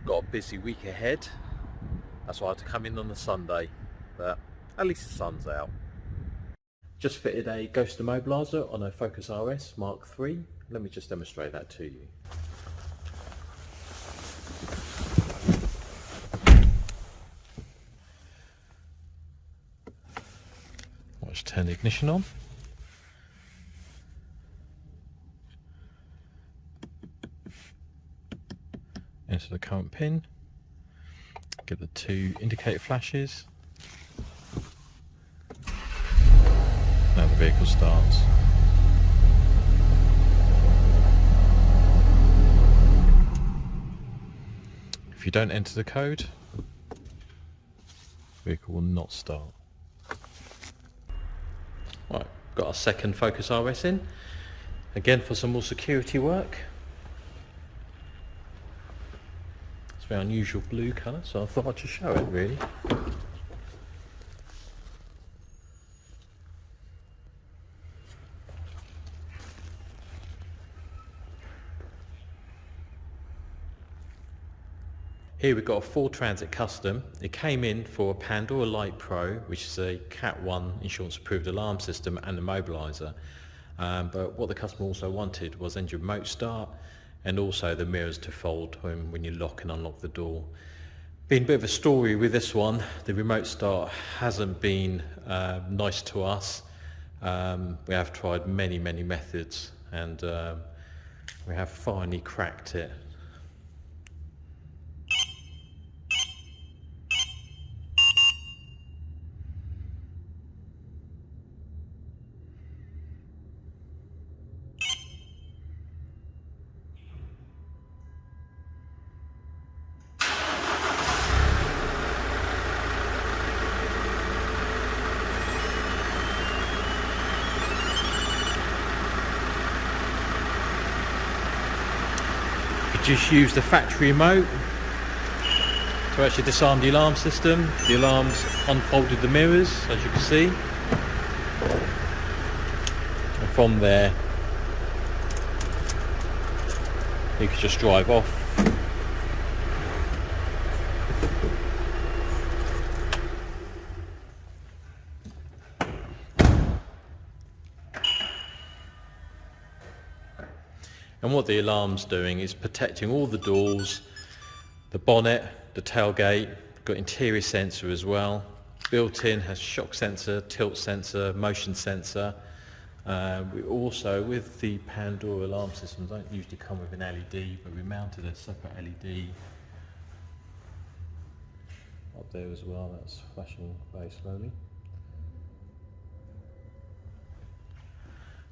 Got a busy week ahead. That's why I had to come in on a Sunday, but at least the sun's out. Just fitted a Ghost Immobiliser on a Focus RS Mark III. Let me just demonstrate that to you. Let's turn the ignition on. Enter the current pin. Get the 2 indicator flashes. Now the vehicle starts. If you don't enter the code, the vehicle will not start. Right, got our second Focus RS in. Again for some more security work. It's a very unusual blue colour, so I thought I'd just show it really. Here we've got a Ford Transit Custom. It came in for a Pandora Light Pro, which is a Cat 1 insurance approved alarm system and immobiliser. But what the customer also wanted was engine remote start and also the mirrors to fold when you lock and unlock the door. Been a bit of a story with this one. The remote start hasn't been nice to us. We have tried many methods and we have finally cracked it. Just use the factory remote to actually disarm the alarm system. The alarms unfolded the mirrors, as you can see, and from there you can just drive off. And what the alarm's doing is protecting all the doors, the bonnet, the tailgate, got interior sensor as well. Built in, has shock sensor, tilt sensor, motion sensor. We also, with the Pandora alarm systems, don't usually come with an LED, but we mounted a separate LED up there as well. That's flashing very slowly.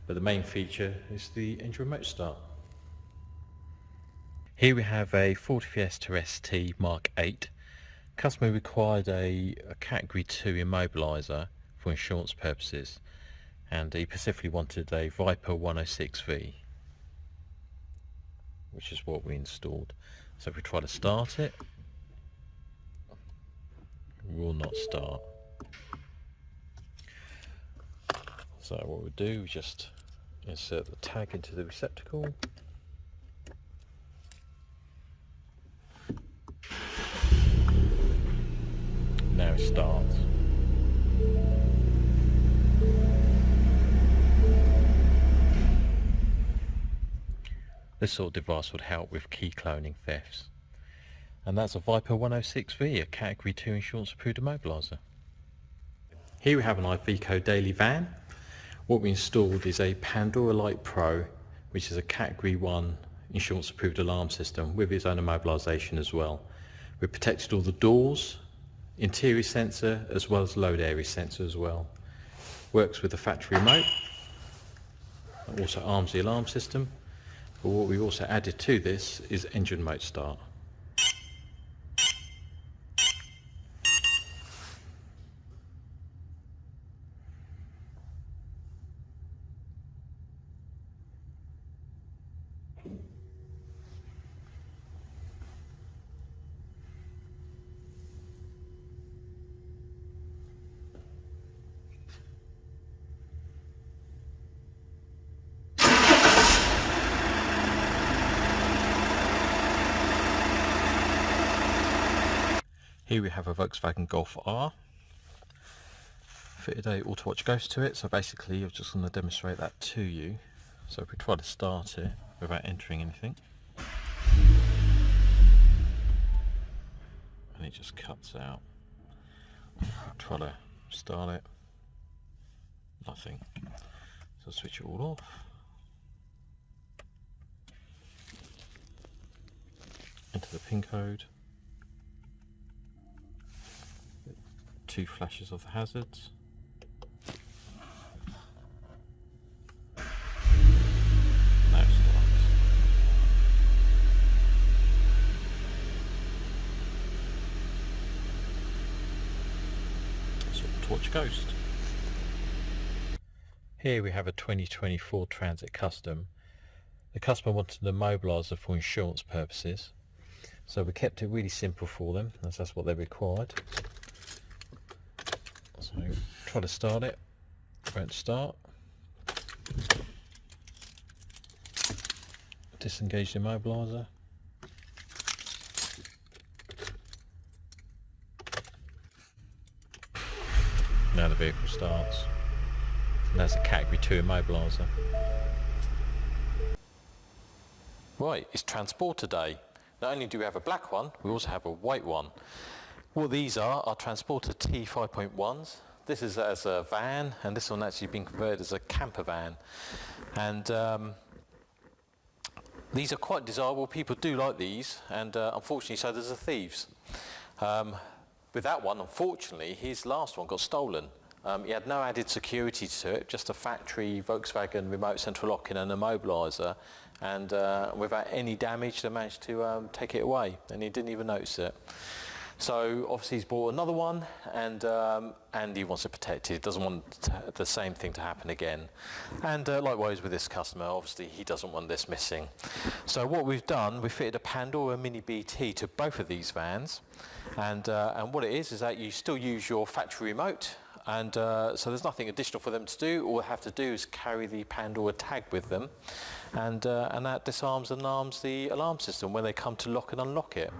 But the main feature is the engine remote start. Here we have a Ford Fiesta ST Mark 8. Customer required a Category 2 immobiliser for insurance purposes, and he specifically wanted a Viper 106V, which is what we installed. So if we try to start it, it will not start. So what we do, we just insert the tag into the receptacle. Now it starts. This sort of device would help with key cloning thefts. And that's a Viper 106V, a Category 2 insurance approved immobiliser. Here we have an Iveco daily van. What we installed is a Pandora Light Pro, which is a Category 1 insurance approved alarm system with its own immobilisation as well. We protected all the doors, interior sensor as well as load area sensor as well. Works with the factory remote. It also arms the alarm system. But what we also added to this is engine remote start. Here we have a Volkswagen Golf R. Fitted a auto watch ghost to it, so basically I'm just going to demonstrate that to you. So if we try to start it without entering anything, and it just cuts out. Try to start it, nothing. So switch it all off. Enter the pin code. 2 flashes of the hazards. Now it starts. So torch ghost. Here we have a 2024 Transit Custom. The customer wanted an immobiliser for insurance purposes, so we kept it really simple for them, as that's what they required. So try to start it, won't start. Disengage the immobiliser. Now the vehicle starts. And that's a category 2 immobiliser. Right, it's Transporter Day. Not only do we have a black one, we also have a white one. What these are Transporter T5.1s. This is as a van, and this one actually been converted as a camper van. And these are quite desirable. People do like these, and unfortunately so does the thieves. With that one, unfortunately, his last one got stolen. He had no added security to it, just a factory Volkswagen remote central locking and immobiliser, and without any damage they managed to take it away, and he didn't even notice it. So obviously he's bought another one, and he wants it protected. Doesn't want the same thing to happen again. And likewise with this customer, obviously he doesn't want this missing. So what we've done, we fitted a Pandora Mini BT to both of these vans, and what it is that you still use your factory remote. And so there's nothing additional for them to do. All they have to do is carry the Pandora tag with them, and that disarms and arms the alarm system when they come to lock and unlock it.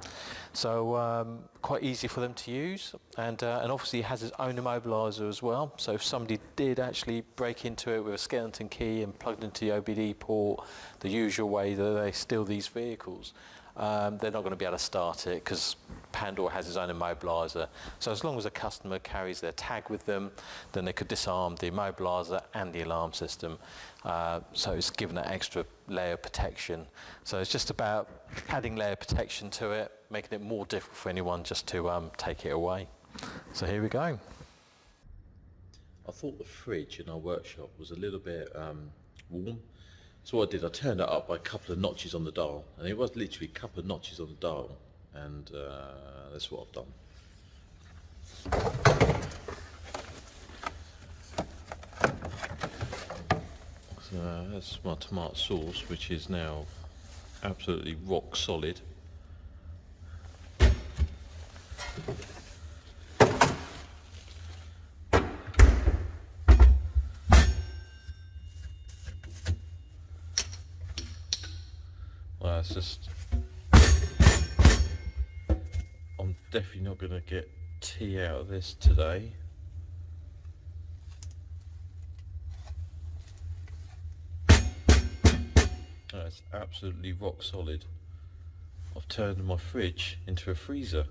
So quite easy for them to use, and obviously it has its own immobiliser as well. So if somebody did actually break into it with a skeleton key and plugged into the OBD port, the usual way that they steal these vehicles, they're not going to be able to start it because Pandora has its own immobiliser. So as long as a customer carries their tag with them, then they could disarm the immobiliser and the alarm system. So it's given that extra layer of protection. So it's just about adding layer protection to it, making it more difficult for anyone just to take it away. So here we go. I thought the fridge in our workshop was a little bit warm. So what I did, I turned it up by a couple of notches on the dial, and it was literally a couple of notches on the dial, and that's what I've done. So that's my tomato sauce, which is now absolutely rock solid. Well, it's just, I'm definitely not going to get tea out of this today. It's absolutely rock solid. I've turned my fridge into a freezer.